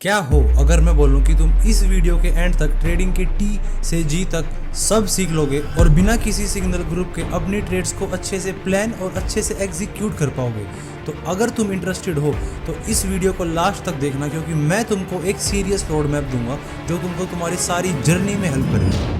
क्या हो अगर मैं बोलूं कि तुम इस वीडियो के एंड तक ट्रेडिंग के टी से जी तक सब सीख लोगे और बिना किसी सिग्नल ग्रुप के अपनी ट्रेड्स को अच्छे से प्लान और अच्छे से एग्जीक्यूट कर पाओगे। तो अगर तुम इंटरेस्टेड हो तो इस वीडियो को लास्ट तक देखना, क्योंकि मैं तुमको एक सीरियस रोड मैप दूंगा जो तुमको तुम्हारी सारी जर्नी में हेल्प करेगा।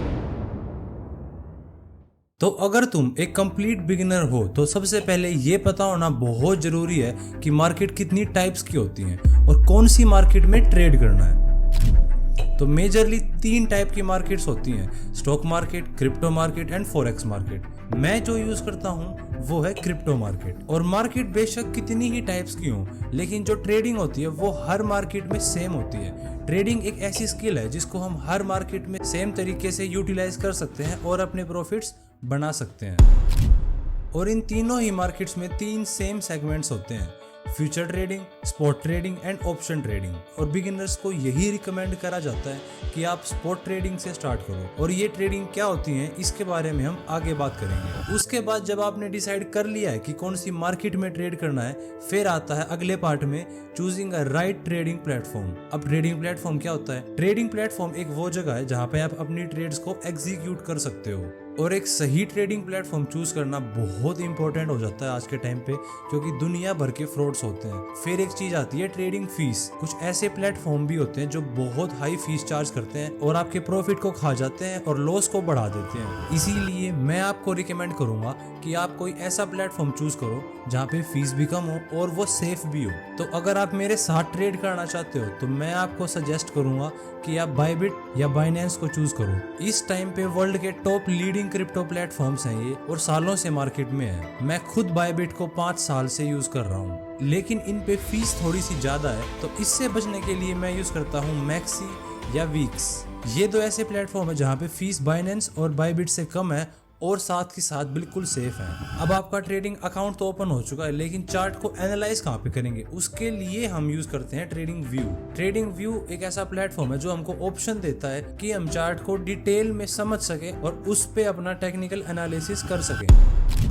तो अगर तुम एक कंप्लीट बिगिनर हो तो सबसे पहले ये पता होना बहुत जरूरी है कि मार्केट कितनी टाइप्स की होती हैं और कौन सी मार्केट में ट्रेड करना है। तो मेजरली 3 टाइप की मार्केट्स होती हैं: stock market, crypto market and forex market. मैं जो यूज करता हूँ वो है क्रिप्टो मार्केट। और मार्केट बेशक कितनी ही टाइप्स की हो, लेकिन जो ट्रेडिंग होती है वो हर मार्केट में सेम होती है। ट्रेडिंग एक ऐसी स्किल है जिसको हम हर मार्केट में सेम तरीके से यूटिलाइज कर सकते हैं और अपने प्रॉफिट्स बना सकते हैं। और इन तीनों ही मार्केट्स में 3 सेम सेगमेंट्स होते हैं: future trading, spot trading and option trading. और बिगिनर्स को यही रिकमेंड करा जाता है कि आप स्पॉट ट्रेडिंग से स्टार्ट करो। और ये ट्रेडिंग क्या होती है इसके बारे में हम आगे बात करेंगे। उसके बाद जब आपने डिसाइड कर लिया है कि कौन सी मार्केट में ट्रेड करना है, फिर आता है अगले पार्ट में choosing a right trading platform. अब ट्रेडिंग प्लेटफॉर्म क्या होता है? ट्रेडिंग प्लेटफॉर्म एक वो जगह है जहाँ पे आप अपनी ट्रेड्स को एग्जीक्यूट कर सकते हो। और एक सही ट्रेडिंग प्लेटफॉर्म चूज करना बहुत इंपॉर्टेंट हो जाता है आज के टाइम पे, क्योंकि दुनिया भर के फ्रॉड्स होते हैं। फिर एक चीज आती है ट्रेडिंग फीस। कुछ ऐसे प्लेटफॉर्म भी होते हैं जो बहुत हाई फीस चार्ज करते हैं और आपके प्रॉफिट को खा जाते हैं और लॉस को बढ़ा देते हैं। इसीलिए मैं आपको रिकमेंड करूंगा कि आप कोई ऐसा प्लेटफॉर्म चूज करो जहाँ पे फीस भी कम हो और वो सेफ भी हो। तो अगर आप मेरे साथ ट्रेड करना चाहते हो तो मैं आपको सजेस्ट करूंगा कि आप बायबिट या बाइनेंस को चूज करो। इस टाइम पे वर्ल्ड के टॉप लीडिंग क्रिप्टो प्लेटफॉर्म्स हैं ये, और सालों से मार्केट में है। मैं खुद बायबिट को 5 साल से यूज कर रहा हूँ, लेकिन इन पे फीस थोड़ी सी ज्यादा है। तो इससे बचने के लिए मैं यूज करता हूँ मैक्सी या वीक्स। ये 2 ऐसे प्लेटफॉर्म है जहाँ पे फीस बाइनेंस और बायबिट से कम है और साथ ही साथ बिल्कुल सेफ है। अब आपका ट्रेडिंग अकाउंट तो ओपन हो चुका है, लेकिन चार्ट को एनालाइज कहाँ पे करेंगे? उसके लिए हम यूज करते हैं ट्रेडिंग व्यू। ट्रेडिंग व्यू एक ऐसा प्लेटफॉर्म है जो हमको ऑप्शन देता है कि हम चार्ट को डिटेल में समझ सके और उस पे अपना टेक्निकल एनालिसिस कर सके।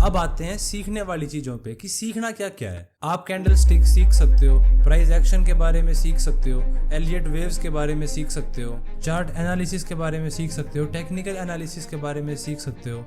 अब आते हैं सीखने वाली चीजों पे कि सीखना क्या क्या है। आप कैंडल स्टिक सीख सकते हो, प्राइस एक्शन के बारे में सीख सकते हो, एलियट वेव्स के बारे में सीख सकते हो, चार्ट एनालिसिस के बारे में सीख सकते हो, टेक्निकल एनालिसिस के बारे में सीख सकते हो।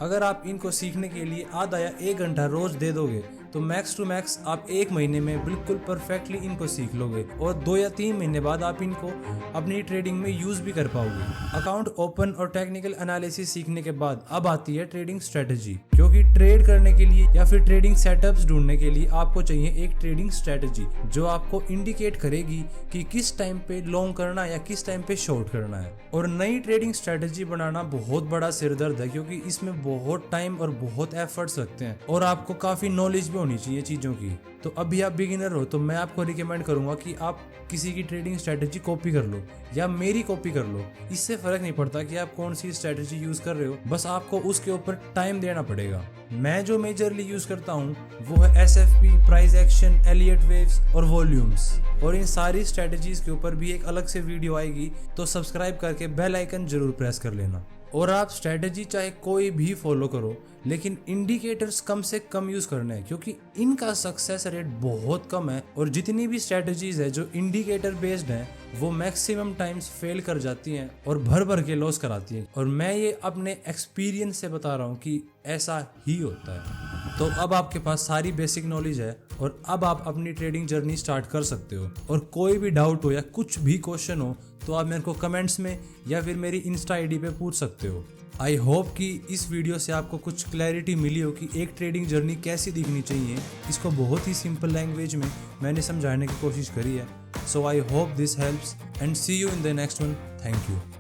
अगर आप इनको सीखने के लिए आधा या 1 घंटा रोज दे दोगे तो मैक्स टू मैक्स आप 1 महीने में बिल्कुल परफेक्टली इनको सीख लोगे और 2 या 3 महीने बाद आप इनको अपनी ट्रेडिंग में यूज भी कर पाओगे। अकाउंट ओपन और टेक्निकल एनालिसिस सीखने के बाद अब आती है ट्रेडिंग स्ट्रेटेजी, क्योंकि ट्रेड करने के लिए या फिर ट्रेडिंग सेटअप्स ढूंढने के लिए आपको चाहिए एक ट्रेडिंग स्ट्रेटेजी जो आपको इंडिकेट करेगी कि किस टाइम पे लॉन्ग करना है या किस टाइम पे शॉर्ट करना है। और नई ट्रेडिंग स्ट्रेटेजी बनाना बहुत बड़ा सिरदर्द है, क्योंकि इसमें बहुत टाइम और बहुत एफर्ट्स लगते हैं और आपको काफी नॉलेज भी होनी चाहिए चीजों की। तो अभी आप बिगिनर हो तो मैं आपको रिकमेंड करूंगा कि आप किसी की ट्रेडिंग स्ट्रेटेजी कॉपी कर लो या मेरी कॉपी कर लो। इससे फर्क नहीं पड़ता कि आप कौन सी स्ट्रेटेजी यूज कर रहे हो, बस आपको उसके ऊपर टाइम देना पड़ेगा। मैं जो मेजरली यूज करता हूँ वो है SFP, price action, Elliott waves और वॉल्यूम्स। और इन सारी स्ट्रेटेजीज के ऊपर भी एक अलग से वीडियो आएगी, तो सब्सक्राइब करके बेल आइकन जरूर प्रेस कर लेना। और आप स्ट्रेटेजी चाहे कोई भी फॉलो करो, लेकिन इंडिकेटर्स कम से कम यूज करने हैं, क्योंकि इनका सक्सेस रेट बहुत कम है। और जितनी भी स्ट्रेटेजीज है जो इंडिकेटर बेस्ड हैं वो मैक्सिमम टाइम्स फेल कर जाती हैं और भर भर के लॉस कराती हैं। और मैं ये अपने एक्सपीरियंस से बता रहा हूँ कि ऐसा ही होता है। तो अब आपके पास सारी बेसिक नॉलेज है और अब आप अपनी ट्रेडिंग जर्नी स्टार्ट कर सकते हो। और कोई भी डाउट हो या कुछ भी क्वेश्चन हो तो आप मेरे को कमेंट्स में या फिर मेरी इंस्टा आईडी पे पूछ सकते हो। आई होप कि इस वीडियो से आपको कुछ क्लैरिटी मिली हो कि एक ट्रेडिंग जर्नी कैसी दिखनी चाहिए। इसको बहुत ही सिंपल लैंग्वेज में मैंने समझाने की कोशिश करी है। So I hope this helps and see you in the next one. Thank you.